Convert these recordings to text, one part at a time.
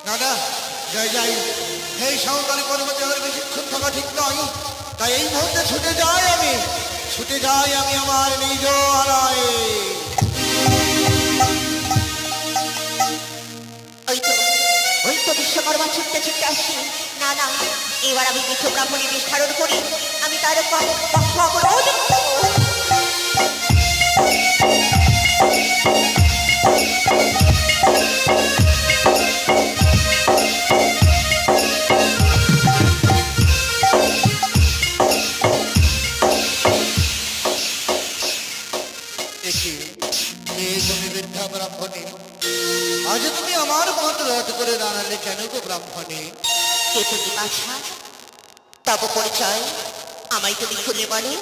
না না, যাই যাই, এই সাঁওতালি পর্বতে আর বেশিক্ষণ থাকা ঠিক নয়। তাই এই মুহূর্তে ছুটে যাই আমি আমার নিজ আলয়ে। ওই তো বিশ্বকর্মা ছুটতে ছুটতে আসি। না না, এবার আমি বৃদ্ধ ব্রাহ্মণী বেশ ধারণ করি, আমি তার পক্ষ অবরোধ। তুমি বৃদ্ধা ব্রাহ্মণী, আজ তুমি আমার পথ রোধ করে দাঁড়ালে কেন গো ব্রাহ্মণী? কে তুমি বাছা? তব পরিচয় আমায় তুমি খুলে বলো।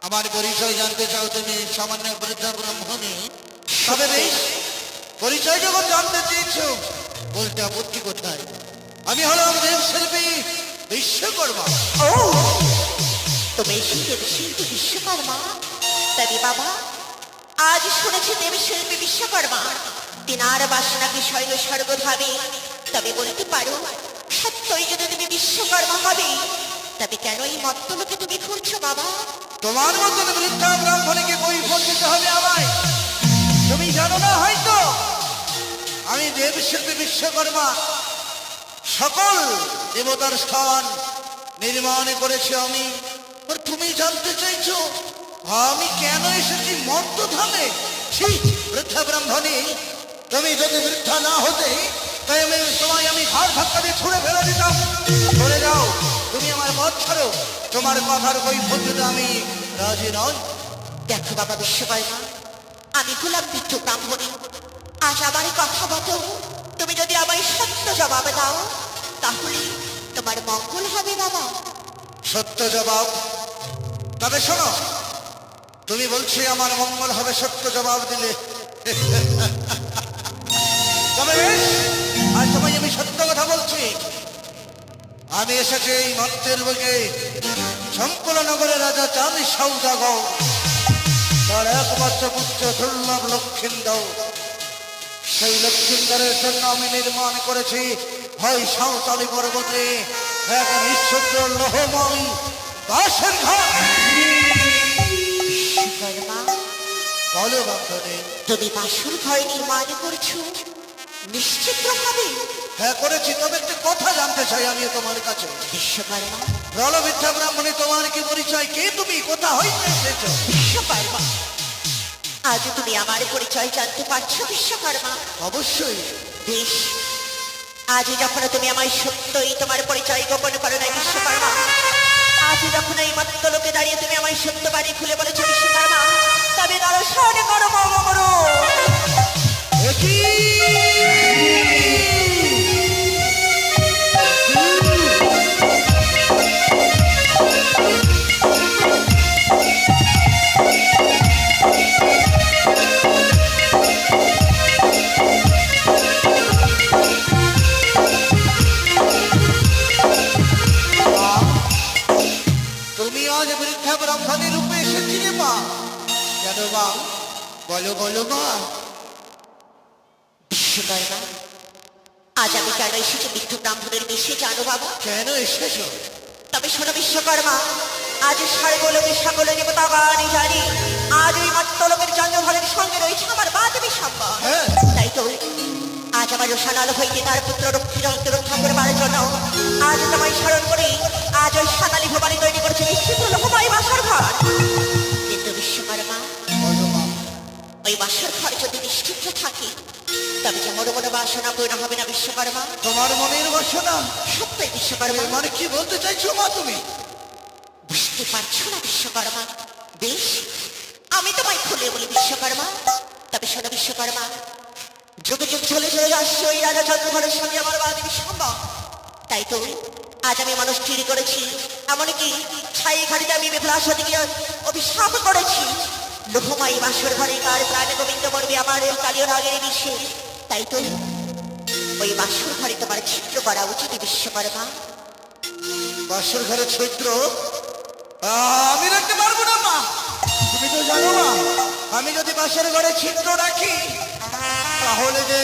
আমার পরিচয় জানতে চাও তুমি সামান্য বৃদ্ধা ব্রাহ্মণী? তবে বেশ, পরিচয় যখন জানতে চেয়েছো, বলতে আপত্তি কোথায়? আমি হলাম দেবশিল্পী বিশ্বকর্মা। ও, তুমি দেবশিল্পী বিশ্বকর্মা? তবে বাবা, আজ শুনেছি দেবশিল্পী বিশ্বকর্মা তিনার বাসনাকে স্বয়ং স্বর্গধামে। তবে বলতে পারো, সত্যই যদি তুমি বিশ্বকর্মা হবে, তবে কেন এই মত্তলোকে তুমি ঘুরছো বাবা? তোমার মতন বৃদ্ধা ব্রাহ্মণীকে কৈফিয়ত দিতে হবে আমায়? তুমি জানো না হয়তো, আমি দেবশিল্পী বিশ্বকর্মা। সকল দেবতার স্থান নির্মাণ করেছি আমি। তুমি জানতে চাইছো আমি কেন এসেছি মর্তধামে? বৃদ্ধা ব্রাহ্মণী, তুমি যদি বৃদ্ধা না হতে, তাই আমি ঘাড় ধাক্কা দিয়ে ছুঁড়ে ফেলে দিতাম। চলে যাও, তুমি আমার পথ ছাড়ো। তোমার কথার কৈফিয়ত দিতে আমি রাজি নই। দেখো বাবা বিশ্বকর্মা, আমি হলাম বৃদ্ধ ব্রাহ্মণী। আজ আমার কথা মতো তুমি যদি আমায় সত্য জবাব দাও, তাহলে তোমার মঙ্গল হবে বাবা। সত্য জবাব? তবে শোনো, তুমি বলছি আমার মঙ্গল হবে সত্য জবাব দিলে। তবে আজ তোমায় আমি সত্য কথা বলছি। আমি এসেছি এই মর্তের বুকে শঙ্কর নগরের রাজা চাঁদ সৌদাগর, তার একমাত্র পুত্র দুর্লভ লক্ষিন্দর। সেই লক্ষিন্দরের জন্য আমি নির্মাণ করেছি হয় সাঁওতালি পর্বতে এক নিঃশব্দ লোহময় বাসের ঘর। বলো বান্ধবী, তুমি বাসুর ঘর নির্মাণ করছো নিশ্চিত ভাবে? হ্যাঁ করেছি। তবে একটা কথা জানতে চাই আমি তোমার কাছে। বিশ্বকর্মা, রলবিদ্যা ব্রাহ্মণী, তোমার কি পরিচয়? কে তুমি? কোথা হইতে এসেছো? বিশ্বকর্মা, আজ তুমি আমার পরিচয় জানতে পারছো বিশ্বকর্মা? অবশ্যই। বেশ, আজ যখন তুমি আমায় সত্যই তোমার পরিচয় গোপন করো না বিশ্বকর্মা, আজ যখন এই মত্তলোকে দাঁড়িয়ে তুমি আমায় সত্য বাড়ি খুলে বলেছো বিশ্বকর্মা, তবে দর্শন করো মগমরো। তুমি আজ বৃদ্ধা ব্রাহ্মণী রূপে এসেছিলে মা? কেন মা? বলো বলো মা। বিশ্বকর্মা, আজ আমি কেন এসেছি বৃদ্ধ ব্রাহ্মণের বেশি জানো বাবা? কেন এসেছো? তবে শোনো বিশ্বকর্মা, আজ স্বর্গলোকে সকলে দেবতাগণ জানি আজ ওই মত্তলোকের চন্দ্রধরের সঙ্গে রয়েছে আমার বান্ধবী সম্পদ। তাই তো আজ আমার রোশানাল হইতে তার পুত্র রক্ষা করবার জন্য আজ তোমায় স্মরণ করি আজ ওই সাতালি ভবানী তৈরি করেছে নিশ্চিত লোকময় বাসর ঘর। কিন্তু বিশ্বকর্মা, ওই বাসর ঘর যদি নিশ্চিত থাকে, তবে যে মনে মনে বাসনা পূর্ণ হবে না বিশ্বকর্মা। তোমার মনের বাসনা? সত্যই বিশ্বকর্মা। মানে কি বলতে চাইছো মা তুমি? বুঝতে পারছো না বিশ্বকর্মা? বেশ, আমি তোমায় খুলে বলি বিশ্বকর্মা। তবে শোনো বিশ্বকর্মা, যুগে যুগ চলে চলে আসছে ওই রাজা চন্দ্রঘরের সঙ্গে আমার বান্ধবী সম্ভব। তাই তো আজ আমি মানুষ ঠিক করেছি, এমনকি ছাই ঘাড়িতে আমি বিপ্লাসীকে অভিশাপ করেছি লোকমাই বাসর ঘরে কার প্রাণে গোবিন্দ মরবে আমার কালীয় রাগের বিষে। তাই তো ওই বাসর ঘরে তোমার ছিদ্র করা উচিত বিশ্বকর্মা। বাসর ঘরে ছিদ্র আমি রাখতে পারবো না মা। তুমি তো জানো না, আমি যদি বাসর ঘরে ছিদ্র রাখি, তাহলে যে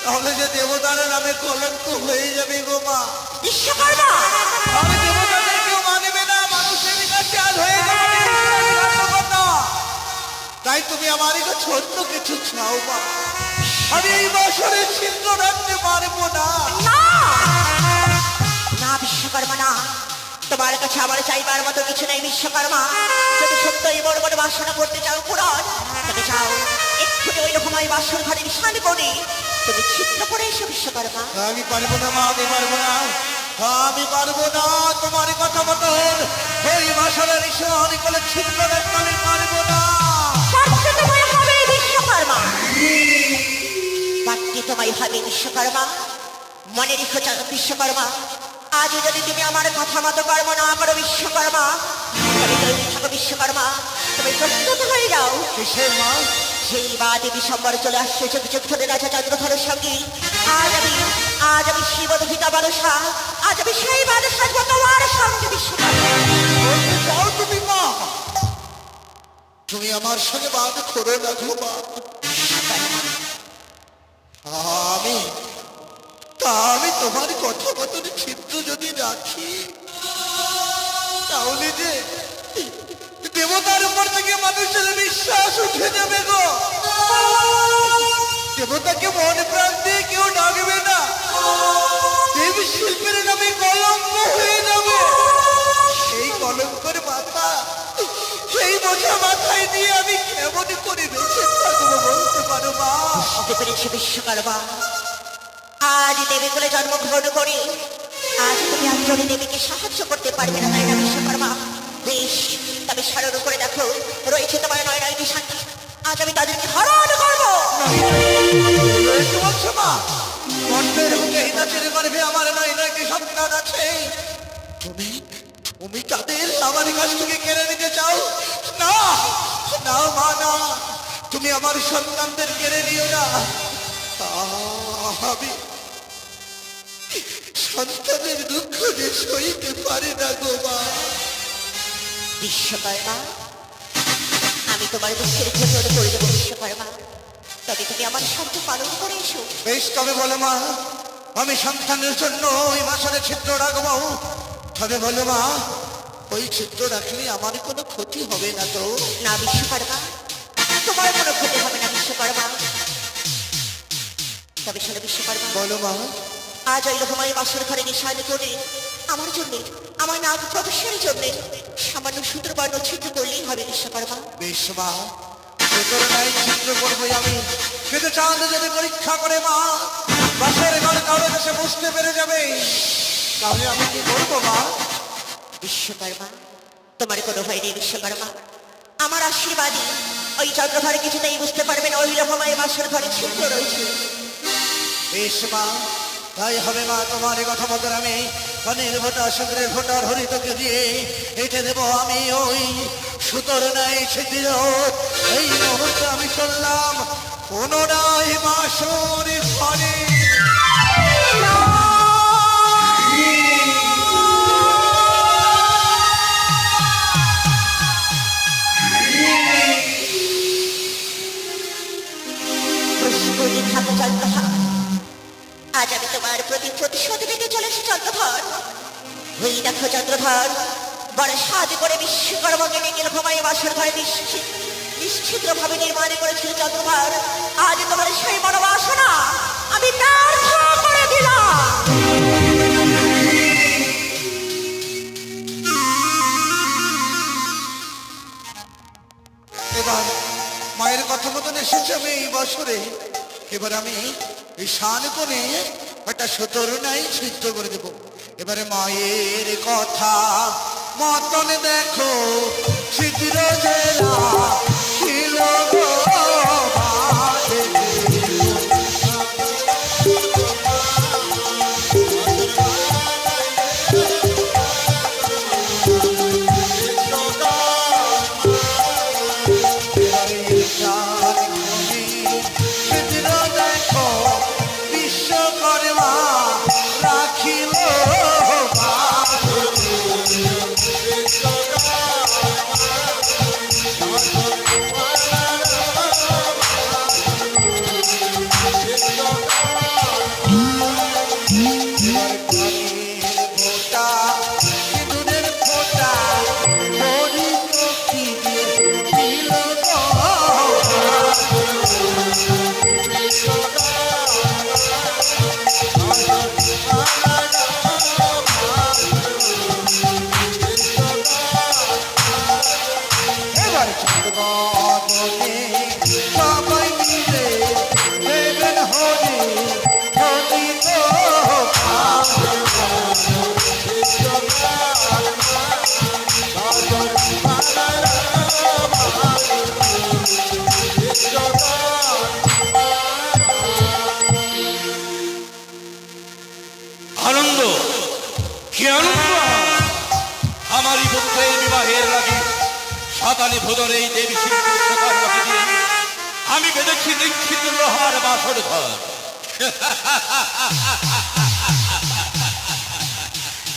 তাহলে যে দেবতার নামে কলঙ্ক হয়ে যাবে গো মা। বিশ্বকর্মা আমি দেবতাদের কেউ মানবে না, মানুষের কাছে আর হয়ে যাবে না। তাই তুমি আমার কাছে ছোট্ট কিছু চাও মা। আমি এই বছরে ছিদ্র রাখতে পারবো না। না না বিশ্বকর্মা না, তোমার কাছে আমার চাইবার মতো কিছু নেই বিশ্বকর্মা। যদি সত্যই বড় বড় বাসনা করতে চাও পুরাণ, তবে যাও এক্ষুনি ওই রকম ওই বাসন ঘরে নিশানি করে তুমি ছিদ্র করে এসো বিশ্বকর্মা। আমি পারবো না মা, আমি পারবো না, আমি পারবো না। তোমার কথা মতো ওই বাসনের ঈশ্বর বলে ছিদ্র রাখতে আমি পারবো না। শাস্তি তোমায় হবে বিশ্বকর্মা, বাক্যে তোমায় হবে বিশ্বকর্মা। মনে রেখো বিশ্বকর্মা, আজ যদি তুমি আমার কথা মতো কর্ম না করো বিশ্বকর্মা, তবে তৈরি থাকো বিশ্বকর্মা, তুমি প্রস্তুত হয়ে যাও। কিসের মা? সেই বাদে ডিসেম্বর চলে আসছে চোখ চোখ ধরে রাজা চন্দ্রধরের সঙ্গে। আজ আমি শিবদূতা বাদশা, আজ আমি সেই বাদশা তোমার সঙ্গে বিশ্বকর্মা। বলতে চাও তুমি মা? তুমি আমার সঙ্গে বাদ করে রাখো মা। আমি আমি তোমার কথা মতন ছিদ্র যদি রাখি, তাহলে যে দেবতার উপর থেকে মানুষের বিশ্বাস উঠে যাবে গো। দেবতাকে মন প্রাণ দিয়ে কেউ ডাকবে না, দেব শিল্পের নামে কলঙ্ক হয়ে যাবে। সেই কলঙ্কের মাথা, সেই বোঝা মাথায় দিয়ে আমি কেমন করে বেঁচে থাকবো বলতে পারো মা? বুঝতে পেরেছি বিশ্বকর্মা, আজ দেবী বলে জন্মগ্রহণ করে আজ তুমি একজনে দেবীকে সাহায্য করতে পারবে না, তাই না বিশ্বকর্মা? বেশ, তবে স্মরণ করে দেখো রয়েছে তোমার নয় নয় শান্তি, আজ আমি তাদেরকে হরণ করবো। কি বলছো মা? গর্তের বুকে হিতাচের গর্ভে আমার নয় নয়টি সন্তান আছে। তুমি তুমি তাদের আমার কাছ থেকে কেড়ে নিতে চাও? না না মা, না, তুমি আমার সন্তানদের কেড়ে নিও না। আমি সন্তানের দুঃখ যে সইতে পারি না গো মা। বিশ্বকর্মা, আমি তোমার দুঃখের জন্য করে দেবো বিশ্বকর্মা, তবে তুমি আমার শর্ত পালন করে এসো। বেশ, তবে বলো মা, আমি সন্তানের জন্য ওই বাসনে ছিদ্র রাখবো। তবে বলো মা, ওই ছিদ্র রাখলে আমার কোনো ক্ষতি হবে না তো? না বিশ্বকর্মা, তোমার কোনো ক্ষতি হবে না বিশ্বকর্মা। তবে শোনো বিশ্বকর্মা, বলো মা। আজ ওই রকম ওই বাসর ঘরে নিশানি করে আমার জন্যে, আমার নাগ প্রবেশের জন্যে সামান্য সূত্রবর্ণ ছিদ্র করলেই হবে বিশ্বকর্মা। বেশ মা, সুতোর নাই ছিদ্র করবোই আমি। কিন্তু চাঁদ যদি পরীক্ষা করে মা, বাসের ঘরে কারো কাছে বুঝতে পেরে যাবে, তাহলে আমি কি করবো মা? বিশ্বকর্মা, তোমার কোনো ভয় নেই বিশ্বকর্মা, আমার আশীর্বাদী ওই চন্দ্রঘরে কিছুতেই বুঝতে পারবে না ওই রকম ওই বাসর ঘরে ছিদ্র রয়েছে। বেশ মা, তাই হবে মা। তোমার কথা মতো আমি পানির ফোঁটা, সুন্দরের ফোঁটার হরিতকে দিয়ে এঁটে দেবো আমি ওই সুতোর নাই ছিদ্র। এই মুহূর্তে আমি চললাম পুনরায় বাসর ঘরে। প্রস্তুতি থাকো চন্দ্রধর, আজ আমি তোমার প্রতি প্রতিশোধ নিতে চলেছি চন্দ্রধর। ওই দেখো চন্দ্রধর, বড় সাজ করে বিশ্বকর্মাকে ডেকে ঘুমাই বাসর ঘরে নিশ্চিদ্র ভাবে নির্মাণ করেছিল চন্দ্রধর। আজ তোমার সেই মনোবাসনা আমি ব্যর্থ করে দিলাম। এবার মায়ের কথা মতন এসেছে আমি এই বছরে। এবার আমি এই শান কোণে একটা সুতোর নাই ছিদ্র করে দেবো। এবারে মায়ের কথা মতন দেখো ছিদ্র জেলা ছিল গো বাঁধে। বিশ্বকর্মা রাখিল আর চাঁদ বদনে সবাই মিলে দেবেন হরি হরি গো আনন্দ কি আনন্দ আমারই পুত্রের বিবাহের লাগে সাতালি ভোদর এই দেবী শিল্পী বিশ্বকর্মাকে দিয়ে আমি বেঁধেছি নিশ্চিত লোহার বাসর ঘর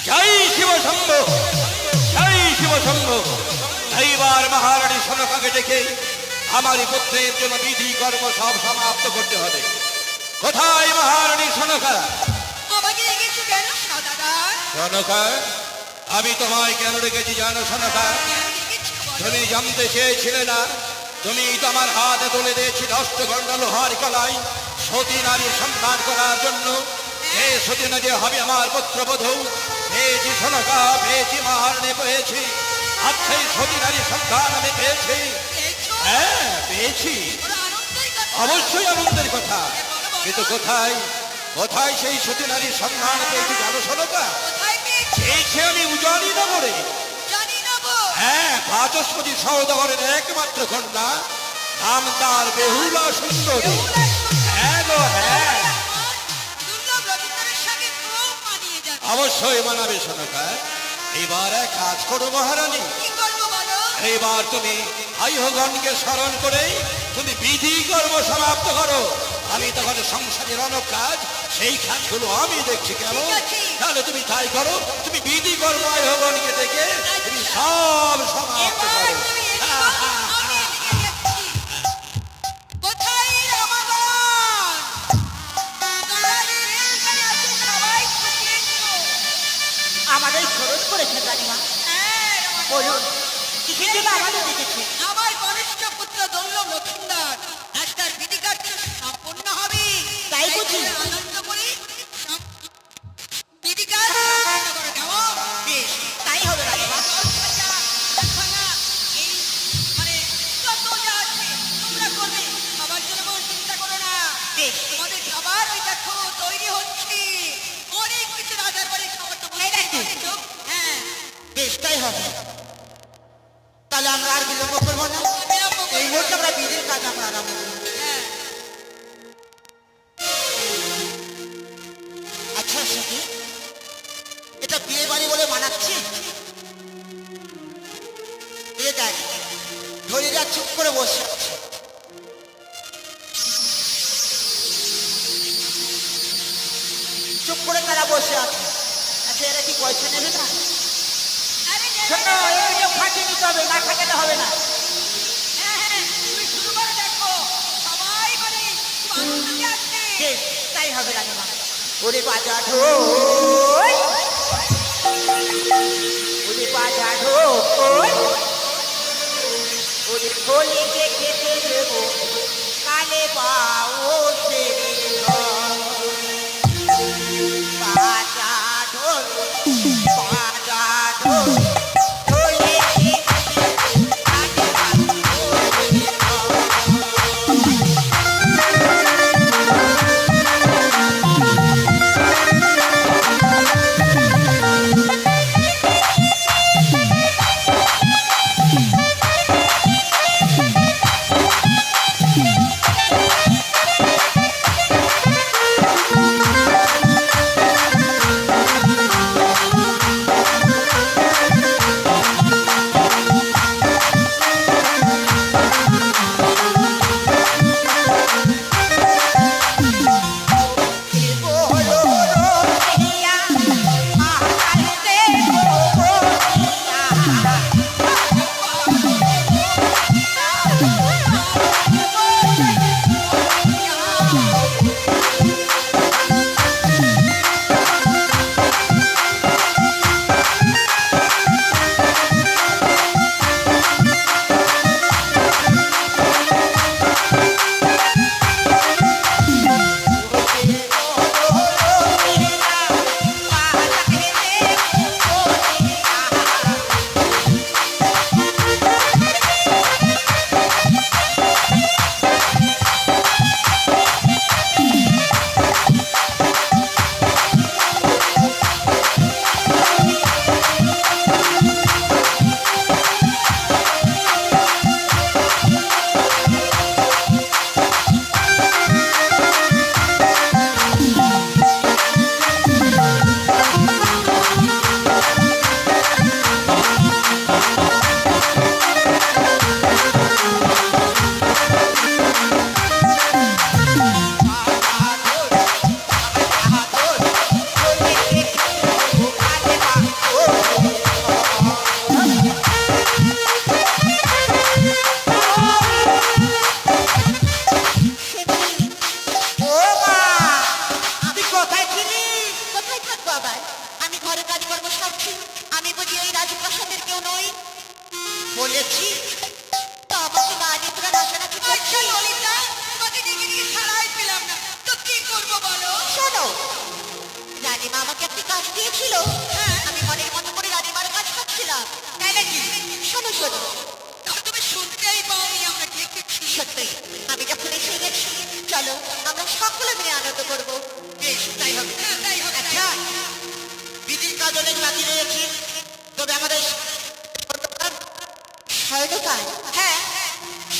জয় শিব শম্ভ জয় শিব শম্ভ এইবার মহারানী সনকাকে ডেকে আমারই পুত্রের জন্য বিধি কর্ম সব সমাপ্ত করতে হবে। কোথায় মহারানী সনকা? আমাকে রেখেছো কেন সদাগর? সনকা, আমি তোমায় কেন রেখেছি জানো সনকা? তুমি জানতে চেয়েছিলে না? তুমি তোমার হাতে তুলে দিয়েছিলে অষ্টগণ্ড লোহার কলাই সতী নারীর সন্ধান করার জন্য। এই সতী নারী হবে আমার পুত্রবধূ। পেয়েছি সনকা, পেয়েছি মহারানী, পেয়েছি। আর সেই সতী নারীর সন্ধান আমি পেয়েছি। হ্যাঁ পেয়েছি, অবশ্যই আনন্দের কথা। কিন্তু কোথায় কোথায় সেই সতী নারীর সন্ধান পেয়েছি জানো সনকা? পেয়েছি আমি উজানি নগরে। হ্যাঁ, বাচস্পতি সওদাগরের একমাত্র কন্যা, নাম তার বেহুলা সুন্দরী। হ্যাঁ গো হ্যাঁ, অবশ্যই মানাবে সনকা। এবার এক কাজ করো মহারানী, এইবার তুমি আইহগণকে স্মরণ করে তুমি বিধি কর্ম সমাপ্ত করো। আমি তখন সংসারের অনেক কাজ, সেই কাজগুলো আমি দেখছি। কেমন? তাহলে তুমি তাই করো, তুমি বিধি কর্ম আইহগণকে ডেকে তুমি সব সমাপ্ত করো। আমাদের খরচ করেছে রানীমা, বলুন কিসের জন্য আমাদের দেখেছে? আমার কনিষ্ঠ পুত্র দুর্লভ লক্ষিন্দর আজ তার বিধি কার্য সম্পন্ন হবে, তাই বুঝি? আনন্দ করে বিধি কার্য সম্পন্ন করো। কেমন? বেশ, তাই হবে রানীমা। এই মানে যত যা আছে তোমরা করবে, আমার জন্য কোনো চিন্তা করো না। বেশ, তোমাদের খাবার ওই দেখো তৈরি হচ্ছে, অনেক কিছু রাজার বাড়ির খাবার তো এই দেখো। হ্যাঁ বেশ তাই হবে। তাহলে আমরা আর বিলম্ব করবো না, এই মুহূর্তে আমরা বিধির কাজ আমরা আরম্ভ করবো। হ্যাঁ আচ্ছা সখী, এটা বিয়ে বাড়ি বলে মানাচ্ছি? এ দেখ, ধনীরা চুপ করে বসে আছে। চুপ করে তারা বসে আছে। আচ্ছা এরা কি পয়সা নেবে না? আরে শোনো, এগুলো ফাঁকি নিতে হবে, না ফাঁকাতে হবে না। হ্যাঁ তুমি শুরু করে দেখো, সবাই মানে খুব আনন্দে আছে। বেশ, তাই হবে রানীমা। ওরে বাজা ঢোল, ওরে বাজা ঢোল, ওরে হোলিকে খেতে দেবো কালে পাও সে বাজা ঢোল, বাজা ঢোল, হোলিকে কালে বলেছি তা আমাকে না নিয়ে তোরা নাচানাচি আচ্ছা করছিস ললিতা তোমাকে ডেকে নিয়ে ছাড়াই পেলাম না তো কি করবো বলো শোনো রানীমা আমাকে একটি কাজ দিয়েছিল হ্যাঁ। আমি মনের মতো করে রানীমার কাজ করছিলাম তাই নাকি শোনো শোনো তখন তুমি শুনতেই পাওনি আমরা দেখেছি সত্যি আমি যখন এসে গেছি চলো আমরা সকলে মিলে আনন্দ করবো বেশ তাই হবে। হ্যাঁ, তাই হবে আচ্ছা বিধির কাজ অনেক বাকি রয়েছে, তবে আমাদের স্বর্ণকার হ্যাঁ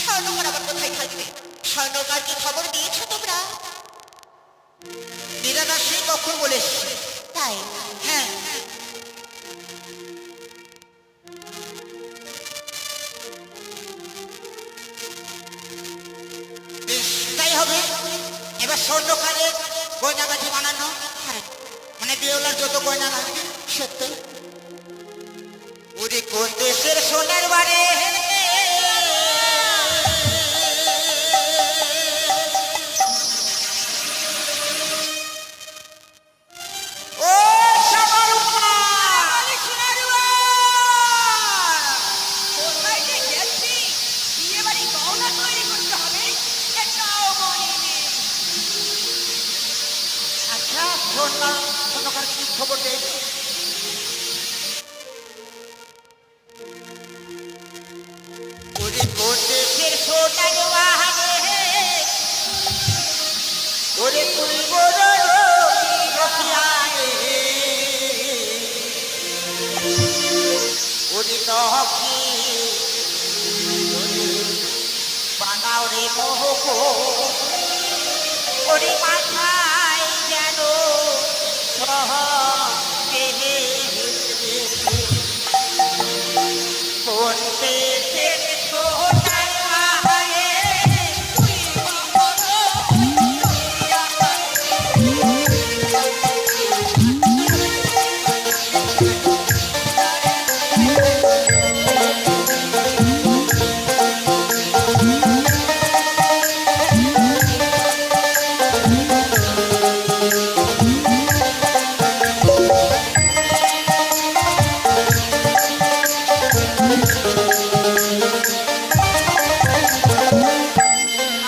স্বর্ণকার আবার কোথায় থাকবে স্বর্ণকারকে খবর দিয়েছো তোমরা নিরাদার সেই কখন বলে এসছে। তাই হ্যাঁ বেশ তাই হবে। এবার স্বর্ণকারের গয়নাগাটি বানানো, হ্যাঁ মানে দেওলার যত গয়না লাগে। সত্যি ওরে কোন দেশের সোনার বাড়ি, ও শামারুমা, আরে সোনারুয়া! কোথায় যে গেছি? বিয়েবাড়ি গহনা তৈরি করতে হবে, এটাও মনে নেই। আচ্ছা স্বর্ণকার কি খবর দেয়? ওরে কোন দেশের সোনার বাহারে, ওরে তুই বড় রকিয়ারে, ওরে নহকি বানাও রে মোহক, ওরে মাথায় যেন কোন দেশের সোনার বাহারে,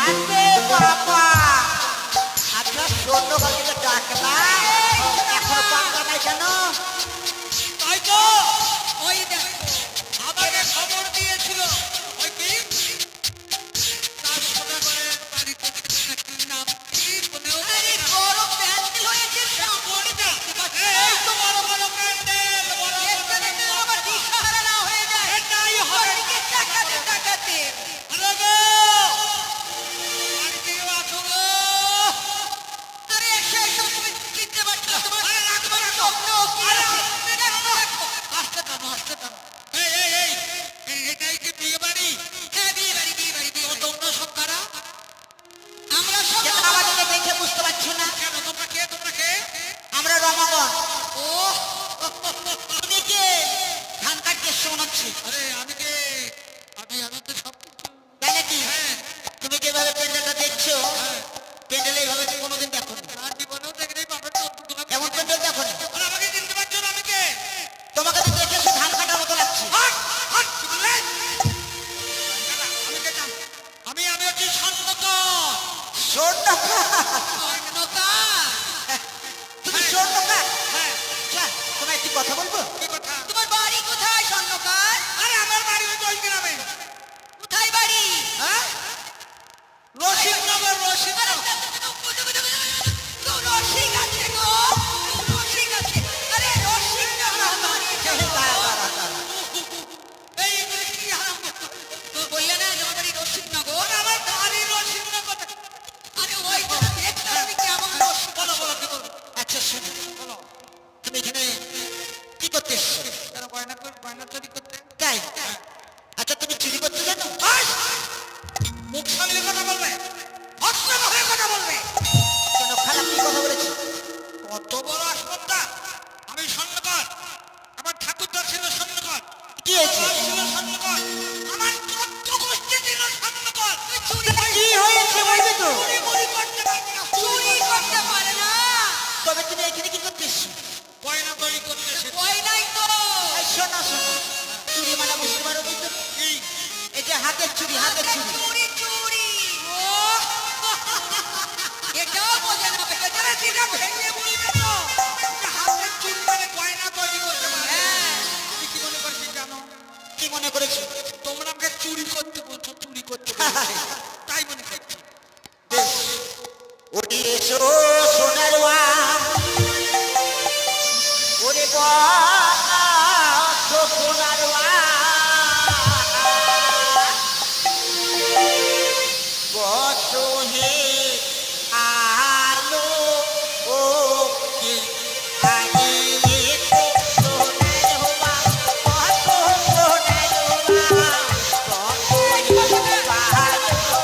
আরে বাবা, আচ্ছা স্বর্ণকারকে ডাকলাম, এখনো পাত্তা নাই কেন? তাই তো, ওই দেখো, আমাকে খবর দিয়েছিল, ওই কি? তার সদাগরের বাড়িতে নাকি নাম কি বলেও আরে বড় প্যান্ডেল হয়েছে সামনে দেখতে পাচ্ছি। এই তো বড় বড় প্যান্ডেল, বড় বড় প্যান্ডেল আমার দিশাহারা না হয়ে যায়। এটাই হবে। টাকাতে টাকাতে। আরে গো! আর কেউ আছো গো? আরে এসো এসো, তুমি চিনতে পারছো না, তোমার স্বপ্ন কি আছে? দেখো, আসতে টানো, আসতে টানো। এটাই কি বিয়ে বাড়ি? হ্যাঁ, বিয়ে বাড়ি, বিয়ে বাড়ি, বিয়ে বাড়ি। তোমরা সব কারা? আমরা সব যেন আমাদেরকে দেখে বুঝতে পারছি না। কেন, তোমরা কে, তোমরা কে? আমরা রমাগণ। ও, তুমি কে? ধান কাটতে এসছো মনে হচ্ছে। আরে আমি কে? আমি তো সব কিছু। তাই নাকি? হ্যাঁ, তুমি যেভাবে প্যান্ডেলটা দেখছো, প্যান্ডেল এইভাবে তুমি কোনোদিন দেখো নি। আর জীবনেও দেখিনি, বাপের তো দুটো এমন প্যান্ডেল দেখো নি। আর আমাকে চিনতে পারছো না, আমি কে? তোমাকে তো দেখে সে ধান কাটার মতো লাগছে। হাট, হাট, কি বললে? আমি কে জান? আমি হচ্ছি স্বর্ণকার। স্বর্ণকার? স্বর্ণকার? তুমি স্বর্ণকার? হ্যাঁ, আচ্ছা, তোমায় একটি কথা বলবো? কি কথা? তোমার বাড়ি কোথায় স্বর্ণকার? আরে আমার বাড়ি ওই ওই গ্রামে। কোথায় বাড়ি? হ্যাঁ? রশিদনগর, রশিদনগর। তো রশিদ আছে গো, রশিদ আছে। আরে রশিদনগর বাড়ি দাঁড়া, দাঁড়া, দাঁড়া। এই এগুলো কি হারাম? তো বললে না যে আমার বাড়ি রশিদনগর? আমার বাড়ি রশিদনগর। আরে ওই তো দেখলাম আমি কেমন রশিদ। বলো বলো কি বলো? আচ্ছা শোনো, তুমি এখানে কি করতে এসছো? তারা গয়না চুরি করতে। তাই? আচ্ছা তুমি চুরি করতে জানো? আস! মুখ সামলে কথা বলবে, অস্ত্র হয়ে কথা বলবে। কেন, খারাপ কি কথা বলেছি? কত বড় আসপত্তা! আমি স্বর্ণকার, আমার ঠাকুরদা ছিল স্বর্ণকার, কি হয়েছে? আমার ছিল স্বর্ণকার, আমার চোদ্দ গোষ্ঠী ছিল স্বর্ণকার। চুরি কি হয়েছে বলবি তো? চুরি করতে পারে না, চুরি করতে পারে না। তবে তুমি এখানে কি করতে এসছো? গয়না তৈরি করতে এসেছে। গয়নাই তো। এই শোনো শোনো, চুরি মানে বুঝতে পারো কিন্তু কি? হাতের চুড়ি হাতের চুড়ি চুরি চুরি ও এটাও বোঝে না ভেতরে সেটা ভেঙে বলবে তো যে হাতের চুরি মানে গয়না তৈরি করতে পারে তুমি কি মনে করছি জানো কি মনে করেছি তোমরা আমাকে চুরি করতে বলছো চুরি করতে বলছো তাই মনে করছি বেশ ওরে এসো সোনার ওয়া ওরে বস সোনার ওয়া বস হে আলো ও কি আগে তো সোনার ওয়া বস সোনার ওয়া বস হে আলো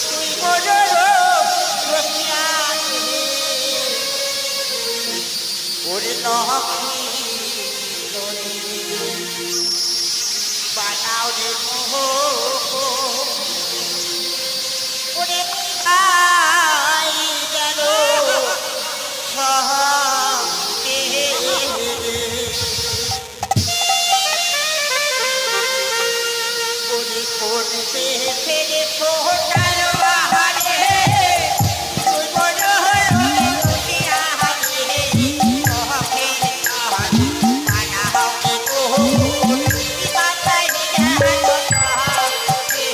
তুই মনোরম রসিয়া রে ওরে লক্ষ্মী বানাও রে মোহ ওরে ভাই যেন সহাকে ওরে করতে ফেরে সোনার বাহারে তুই বড় হয়ে রসিয়া রে সহাকে বানাও রে মোহ বানাই যেন সহাকে